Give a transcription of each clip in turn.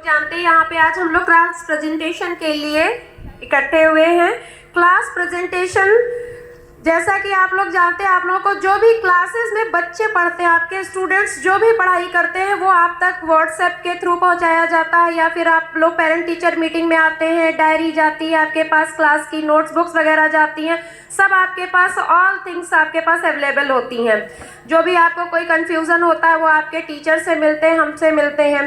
जानते हैं यहाँ पे आज हम लोग क्लास प्रेजेंटेशन के लिए इकट्ठे हुए हैं। क्लास प्रेजेंटेशन, जैसा कि आप लोग जानते हैं, आप लोगों को जो भी क्लासेस में बच्चे पढ़ते हैं, आपके स्टूडेंट्स जो भी पढ़ाई करते हैं, वो आप तक व्हाट्सएप के थ्रू पहुंचाया जाता है, या फिर आप लोग पेरेंट टीचर मीटिंग में आते हैं, डायरी जाती है आपके पास, क्लास की नोट्स बुक्स वगैरह जाती हैं, सब आपके पास, ऑल थिंग्स आपके पास अवेलेबल होती हैं। जो भी आपको कोई कंफ्यूजन होता है वो आपके टीचर से मिलते हैं, हमसे मिलते हैं।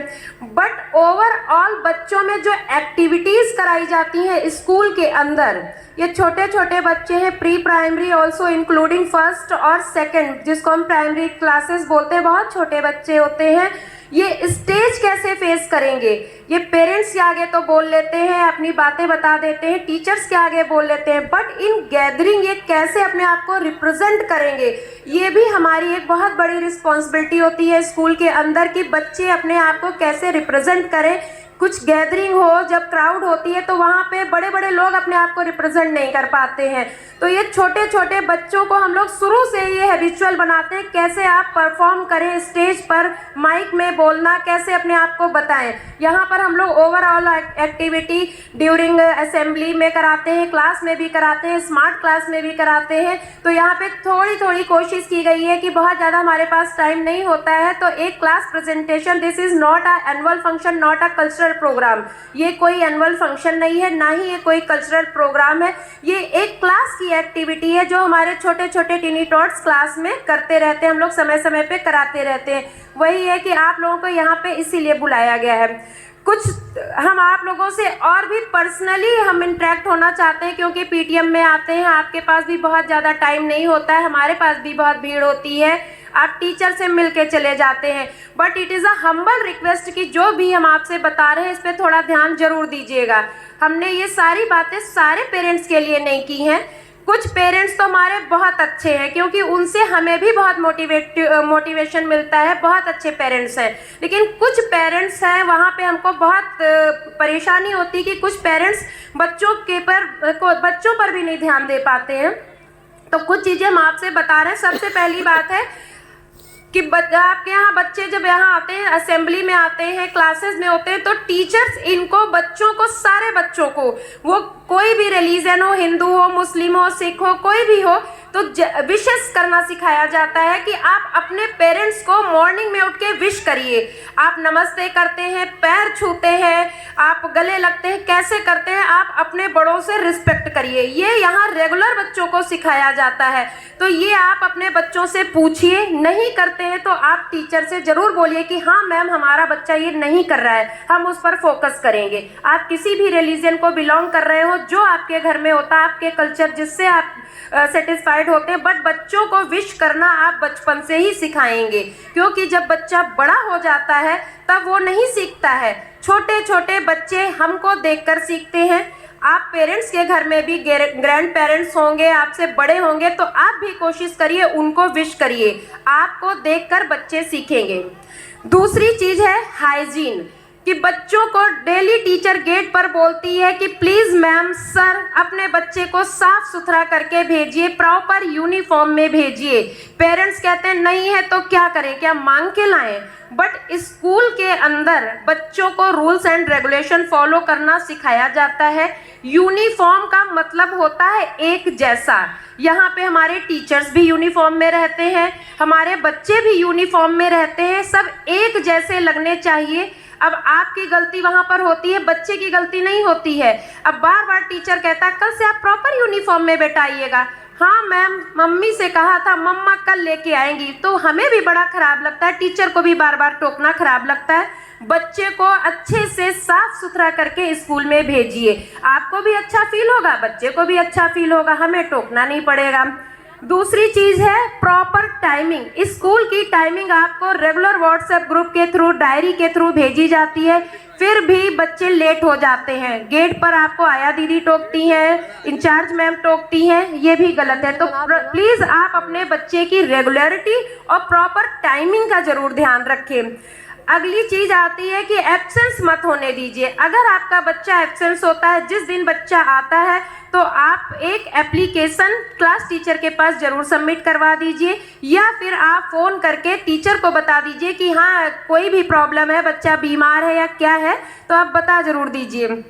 बट ओवरऑल बच्चों में जो एक्टिविटीज़ कराई जाती हैं स्कूल के अंदर, ये छोटे छोटे बच्चे हैं, pre primary also including first और सेकंड, जिसको हम प्राइमरी क्लासेस बोलते हैं, बहुत छोटे बच्चे होते हैं। ये स्टेज कैसे फेस करेंगे, ये पेरेंट्स के आगे तो बोल लेते हैं, अपनी बातें बता देते हैं, टीचर्स के आगे बोल लेते हैं, बट इन गैदरिंग ये कैसे अपने आप को रिप्रेजेंट करेंगे, ये भी हमारी एक बहुत बड़ी रिस्पॉन्सिबिलिटी होती है स्कूल के अंदर, कि बच्चे अपने आप को कैसे रिप्रेजेंट करें। कुछ गैदरिंग हो, जब क्राउड होती है तो वहाँ पे बड़े बड़े लोग अपने आप को रिप्रेजेंट नहीं कर पाते हैं, तो ये छोटे छोटे बच्चों को हम लोग शुरू से ये हैबिचुअल बनाते हैं, कैसे आप परफॉर्म करें स्टेज पर, माइक में बोलना, कैसे अपने आप को बताएं। यहाँ पर हम लोग ओवरऑल एक्टिविटी ड्यूरिंग असेंबली में कराते हैं, क्लास में भी कराते हैं, स्मार्ट क्लास में भी कराते हैं। तो यहाँ पे थोड़ी थोड़ी कोशिश की गई है कि बहुत ज़्यादा हमारे पास टाइम नहीं होता है, तो एक class presentation, this is not a annual function, not a cultural programme, ये कोई एनुअल फंक्शन नहीं है, ना ही ये कोई कल्चरल प्रोग्राम है, ये एक क्लास की एक्टिविटी है जो हमारे छोटे छोटे टीनी टॉट्स क्लास में करते रहते हैं, हम लोग समय समय पे कराते रहते हैं। वही है कि आप लोगों को यहाँ पे इसीलिए बुलाया गया है। कुछ हम आप लोगों से और भी पर्सनली हम इंटरेक्ट होना चाहते हैं, क्योंकि पीटीएम में आते हैं, आपके पास भी बहुत ज़्यादा टाइम नहीं होता है, हमारे पास भी बहुत भीड़ होती है, आप टीचर से मिल के चले जाते हैं, but it is a humble request कि जो भी हम आपसे बता रहे हैं इस पर थोड़ा ध्यान जरूर दीजिएगा। हमने ये सारी बातें सारे पेरेंट्स के लिए नहीं की हैं, कुछ पेरेंट्स तो हमारे बहुत अच्छे हैं, क्योंकि उनसे हमें भी बहुत मोटिवेशन मिलता है, बहुत अच्छे पेरेंट्स हैं, लेकिन कुछ पेरेंट्स हैं वहाँ पे हमको बहुत परेशानी होती है कि कुछ पेरेंट्स बच्चों पर भी नहीं ध्यान दे पाते हैं। तो कुछ चीज़ें हम आपसे बता रहे हैं। सबसे पहली बात है कि आपके यहाँ बच्चे जब यहाँ आते हैं, असेंबली में आते हैं, क्लासेस में होते हैं, तो टीचर्स इनको, बच्चों को, सारे बच्चों को, वो कोई भी रिलीजन हो, हिंदू हो, मुस्लिम हो, सिख हो, कोई भी हो, तो विशेस करना सिखाया जाता है कि आप अपने पेरेंट्स को मॉर्निंग में उठ के विश करिए। आप नमस्ते करते हैं, पैर छूते हैं, आप गले लगते हैं, कैसे करते हैं, आप अपने बड़ों से रिस्पेक्ट करिए, ये यहाँ रेगुलर बच्चों को सिखाया जाता है। तो ये आप अपने बच्चों से पूछिए, नहीं करते हैं तो आप टीचर से जरूर बोलिए कि हाँ मैम, हमारा बच्चा ये नहीं कर रहा है, हम उस पर फोकस करेंगे। आप किसी भी रिलीजन को बिलोंग कर रहे हो, जो आपके घर में होता है, आपके कल्चर जिससे आप सेटिस्फाइड होते हैं, बट बच्चों को विश करना आप बचपन से ही सिखाएंगे, क्योंकि जब बच्चा बड़ा हो जाता है तब वो नहीं सीखता है। छोटे छोटे बच्चे हमको देखकर सीखते हैं। आप पेरेंट्स के घर में भी ग्रैंड पेरेंट्स होंगे, आपसे बड़े होंगे, तो आप भी कोशिश करिए, उनको विश करिए, आपको देखकर बच्चे सीखेंगे। दूसरी चीज़ है हाइजीन, कि बच्चों को डेली टीचर गेट पर बोलती है कि प्लीज़ मैम, सर, अपने बच्चे को साफ सुथरा करके भेजिए, प्रॉपर यूनिफॉर्म में भेजिए। पेरेंट्स कहते हैं नहीं है तो क्या करें, क्या मांग के लाएं? बट स्कूल के अंदर बच्चों को रूल्स एंड रेगुलेशन फॉलो करना सिखाया जाता है। यूनिफॉर्म का मतलब होता है एक जैसा। यहाँ पे हमारे टीचर्स भी यूनिफॉर्म में रहते हैं, हमारे बच्चे भी यूनिफॉर्म में रहते हैं, सब एक जैसे लगने चाहिए। अब आपकी गलती वहाँ पर होती है, बच्चे की गलती नहीं होती है। अब बार बार टीचर कहता है कल से आप प्रॉपर यूनिफॉर्म में बेटा आइएगा, हाँ मैम, मम्मी से कहा था, मम्मा कल लेके आएंगी, तो हमें भी बड़ा खराब लगता है, टीचर को भी बार बार टोकना खराब लगता है। बच्चे को अच्छे से साफ सुथरा करके स्कूल में भेजिए, आपको भी अच्छा फील होगा, बच्चे को भी अच्छा फील होगा, हमें टोकना नहीं पड़ेगा। दूसरी चीज़ है प्रॉपर टाइमिंग। स्कूल की टाइमिंग आपको रेगुलर व्हाट्सएप ग्रुप के थ्रू, डायरी के थ्रू भेजी जाती है, फिर भी बच्चे लेट हो जाते हैं। गेट पर आपको आया दीदी टोकती हैं, इंचार्ज मैम टोकती हैं, ये भी गलत है। तो प्लीज़ आप अपने बच्चे की रेगुलरिटी और प्रॉपर टाइमिंग का ज़रूर ध्यान रखें। अगली चीज़ आती है कि एब्सेंस मत होने दीजिए। अगर आपका बच्चा एब्सेंस होता है, जिस दिन बच्चा आता है तो तो आप एक एप्लीकेशन क्लास टीचर के पास ज़रूर सबमिट करवा दीजिए, या फिर आप फ़ोन करके टीचर को बता दीजिए कि हाँ कोई भी प्रॉब्लम है, बच्चा बीमार है या क्या है, तो आप बता ज़रूर दीजिए।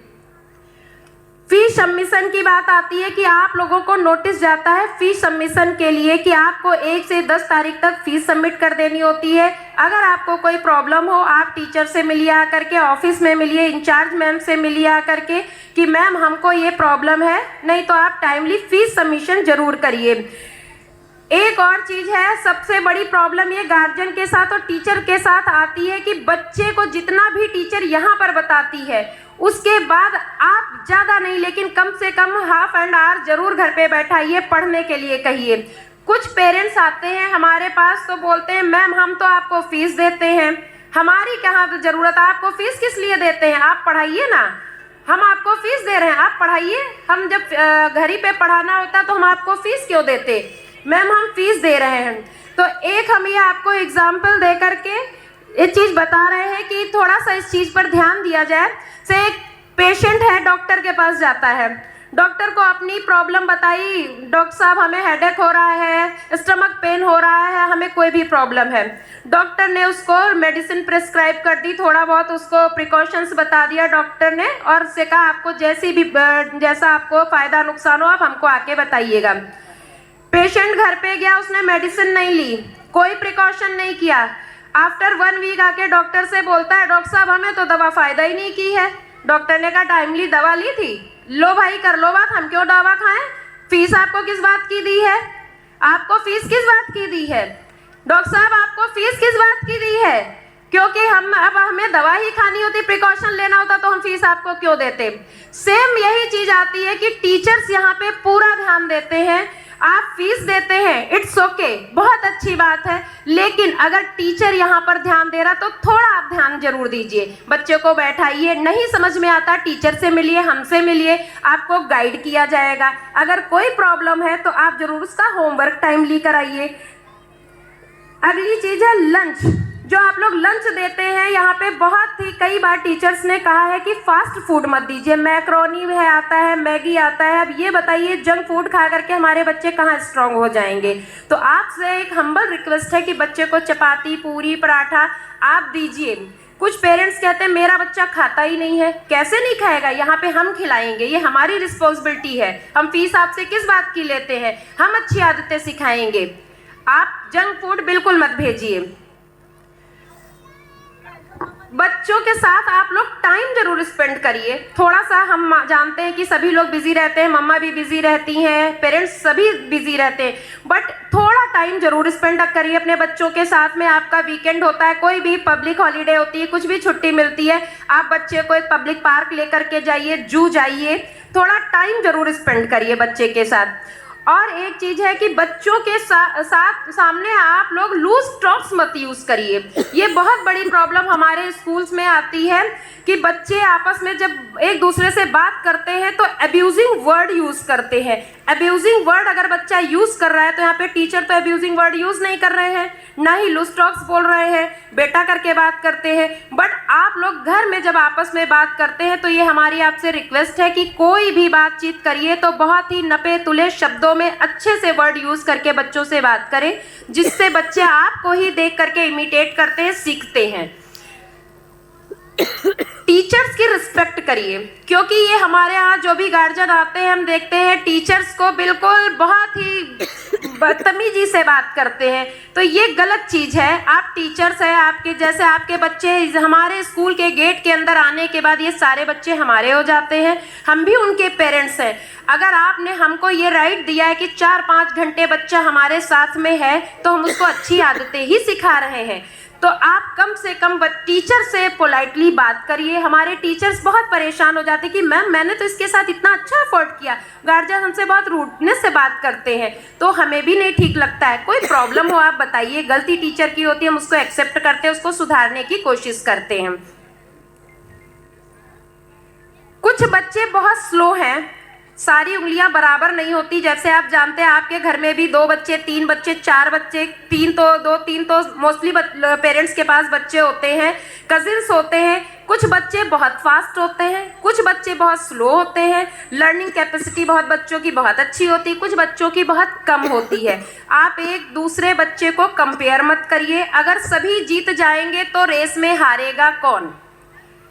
फीस सबमिशन की बात आती है कि आप लोगों को नोटिस जाता है फीस सबमिशन के लिए कि आपको 1 से 10 तारीख तक फीस सबमिट कर देनी होती है। अगर आपको कोई प्रॉब्लम हो, आप टीचर से मिलिए आकर के, ऑफिस में मिलिए, इंचार्ज मैम से मिलिए आकर के कि मैम हमको ये प्रॉब्लम है, नहीं तो आप टाइमली फीस सबमिशन जरूर करिए। एक और चीज़ है, सबसे बड़ी प्रॉब्लम ये गार्जियन के साथ और टीचर के साथ आती है कि बच्चे को जितना भी टीचर यहाँ पर बताती है उसके बाद आप ज़्यादा नहीं लेकिन कम से कम हाफ एंड आवर जरूर घर पे बैठाइए, पढ़ने के लिए कहिए। कुछ पेरेंट्स आते हैं हमारे पास तो बोलते हैं मैम हम तो आपको फीस देते हैं, हमारी कहाँ ज़रूरत है, आपको फीस किस लिए देते हैं, आप पढ़ाइए ना, हम आपको फीस दे रहे हैं आप पढ़ाइए, हम जब घर ही पे पढ़ाना होता तो हम आपको फीस क्यों देते, मैम हम फीस दे रहे हैं। तो एक हम ये आपको एग्जाम्पल दे करके ये चीज़ बता रहे हैं कि थोड़ा सा इस चीज़ पर ध्यान दिया जाए। से एक पेशेंट है, डॉक्टर के पास जाता है, डॉक्टर को अपनी प्रॉब्लम बताई, डॉक्टर साहब हमें हेडेक हो रहा है, स्टमक पेन हो रहा है, हमें कोई भी प्रॉब्लम है। डॉक्टर ने उसको मेडिसिन प्रिस्क्राइब कर दी, थोड़ा बहुत उसको प्रिकॉशंस बता दिया डॉक्टर ने, और उससे कहा आपको जैसा आपको फ़ायदा नुकसान हो आप हमको आके बताइएगा। पेशेंट घर पे गया, उसने मेडिसिन नहीं ली, कोई प्रिकॉशन नहीं किया। आफ्टर 1 वीक आके डॉक्टर से बोलता है डॉक्टर साहब हमें तो दवा फ़ायदा ही नहीं की है। डॉक्टर ने कहा टाइमली दवा ली थी, लो भाई कर लो बात, हम क्यों दवा खाएं, फीस आपको किस बात की दी है, आपको फीस किस बात की दी है, डॉक्टर साहब आपको फीस किस बात की दी है, क्योंकि हम अब हमें दवा ही खानी होती, प्रिकॉशन लेना होता तो हम फीस आपको क्यों देते। सेम यही चीज़ आती है कि टीचर्स यहाँ पे पूरा ध्यान देते हैं, आप फीस देते हैं, इट्स ओके, बहुत अच्छी बात है, लेकिन अगर टीचर यहाँ पर ध्यान दे रहा तो थोड़ा आप ध्यान जरूर दीजिए, बच्चे को बैठाइए, नहीं समझ में आता टीचर से मिलिए, हमसे मिलिए, आपको गाइड किया जाएगा। अगर कोई प्रॉब्लम है तो आप जरूर उसका होमवर्क टाइमली कराइए। अगली चीज़ है लंच, जो आप लोग लंच देते हैं, यहाँ पे बहुत ही कई बार टीचर्स ने कहा है कि फास्ट फूड मत दीजिए, मैक्रोनी है आता है, मैगी आता है, अब ये बताइए जंक फूड खा करके हमारे बच्चे कहाँ स्ट्रांग हो जाएंगे। तो आपसे एक हम्बल रिक्वेस्ट है कि बच्चे को चपाती, पूरी, पराठा आप दीजिए। कुछ पेरेंट्स कहते हैं मेरा बच्चा खाता ही नहीं है, कैसे नहीं खाएगा, यहाँ पे हम खिलाएंगे, ये हमारी रिस्पॉन्सिबिलिटी है, हम फीस आपसे किस बात की लेते हैं, हम अच्छी आदतें सिखाएंगे। आप जंक फूड बिल्कुल मत भेजिए। बच्चों के साथ आप लोग टाइम जरूर स्पेंड करिए, थोड़ा सा हम जानते हैं कि सभी लोग बिजी रहते हैं, मम्मा भी बिजी रहती हैं, पेरेंट्स सभी बिजी रहते हैं, बट थोड़ा टाइम जरूर स्पेंड करिए अपने बच्चों के साथ में। आपका वीकेंड होता है, कोई भी पब्लिक हॉलीडे होती है, कुछ भी छुट्टी मिलती है, आप बच्चे को एक पब्लिक पार्क लेकर के जाइए, जू जाइए, थोड़ा टाइम जरूर स्पेंड करिए बच्चे के साथ। और एक चीज़ है कि बच्चों के साथ सामने आप लोग लूज टॉक्स मत यूज़ करिए। ये बहुत बड़ी प्रॉब्लम हमारे स्कूल्स में आती है कि बच्चे आपस में जब एक दूसरे से बात करते हैं तो अब्यूजिंग वर्ड यूज़ करते हैं। अब्यूजिंग वर्ड अगर बच्चा यूज़ कर रहा है तो यहाँ पे टीचर तो अब्यूजिंग वर्ड यूज़ नहीं कर रहे हैं, ना ही लूज टॉक्स बोल रहे हैं, बेटा करके बात करते हैं। बट आप लोग घर में जब आपस में बात करते हैं तो ये हमारी आपसे रिक्वेस्ट है कि कोई भी बातचीत करिए तो बहुत ही नपे तुले शब्दों में अच्छे से वर्ड यूज़ करके बच्चों से बात करें, जिससे बच्चे आपको ही देख करके इमिटेट करते हैं, सीखते हैं। टीचर्स की रिस्पेक्ट करिए, क्योंकि ये हमारे यहाँ जो भी गार्जियन आते हैं हम देखते हैं टीचर्स को बिल्कुल बहुत ही बदतमीजी से बात करते हैं, तो ये गलत चीज़ है। आप टीचर्स हैं, आपके जैसे आपके बच्चे हमारे स्कूल के गेट के अंदर आने के बाद ये सारे बच्चे हमारे हो जाते हैं, हम भी उनके पेरेंट्स हैं। अगर आपने हमको ये राइट दिया है कि 4-5 घंटे बच्चा हमारे साथ में है तो हम उसको अच्छी आदतें ही सिखा रहे हैं, तो आप कम से कम टीचर से पोलाइटली बात करिए। हमारे टीचर्स बहुत परेशान हो जाते कि मैम मैंने तो इसके साथ इतना अच्छा एफर्ट किया, गार्जियन हमसे बहुत रूडनेस से बात करते हैं, तो हमें भी नहीं ठीक लगता है। कोई प्रॉब्लम हो आप बताइए, गलती टीचर की होती है, हम उसको एक्सेप्ट करते हैं, उसको सुधारने की कोशिश करते हैं। कुछ बच्चे बहुत स्लो हैं, सारी उंगलियां बराबर नहीं होती। जैसे आप जानते हैं आपके घर में भी 2 बच्चे, 3 बच्चे, 4 बच्चे, 3 तो मोस्टली पेरेंट्स के पास बच्चे होते हैं, कजिन्स होते हैं। कुछ बच्चे बहुत फास्ट होते हैं, कुछ बच्चे बहुत स्लो होते हैं। लर्निंग कैपेसिटी बहुत बच्चों की बहुत अच्छी होती है, कुछ बच्चों की बहुत कम होती है। आप एक दूसरे बच्चे को कंपेयर मत करिए। अगर सभी जीत जाएंगे तो रेस में हारेगा कौन?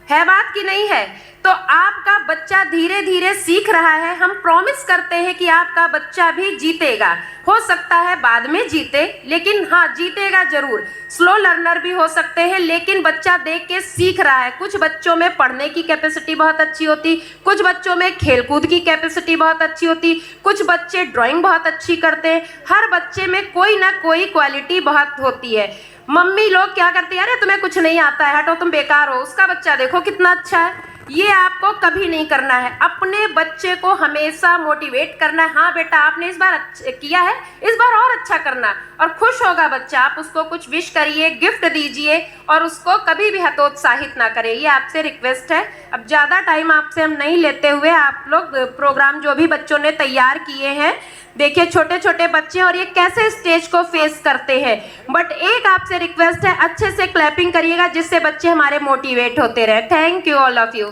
है बात कि नहीं है? तो आपका बच्चा धीरे धीरे सीख रहा है। हम प्रॉमिस करते हैं कि आपका बच्चा भी जीतेगा। हो सकता है बाद में जीते, लेकिन हाँ जीतेगा जरूर। स्लो लर्नर भी हो सकते हैं, लेकिन बच्चा देख के सीख रहा है। कुछ बच्चों में पढ़ने की कैपेसिटी बहुत अच्छी होती, कुछ बच्चों में खेलकूद की कैपेसिटी बहुत अच्छी होती, कुछ बच्चे ड्राइंग बहुत अच्छी करते हैं। हर बच्चे में कोई ना कोई क्वालिटी बहुत होती है। मम्मी लोग क्या करती है, अरे तुम्हें कुछ नहीं आता है, हटो तुम बेकार हो, उसका बच्चा देखो कितना अच्छा है। ये आपको कभी नहीं करना है। अपने बच्चे को हमेशा मोटिवेट करना है। हाँ बेटा आपने इस बार किया है, इस बार और अच्छा करना, और खुश होगा बच्चा। आप उसको कुछ विश करिए, गिफ्ट दीजिए, और उसको कभी भी हतोत्साहित ना करें। ये आपसे रिक्वेस्ट है। अब ज़्यादा टाइम आपसे हम नहीं लेते हुए, आप लोग प्रोग्राम जो भी बच्चों ने तैयार किए हैं, देखिए छोटे छोटे बच्चे और ये कैसे स्टेज को फेस करते हैं। बट एक आपसे रिक्वेस्ट है, अच्छे से क्लैपिंग करिएगा जिससे बच्चे हमारे मोटिवेट होते रहे। Thank you all of you.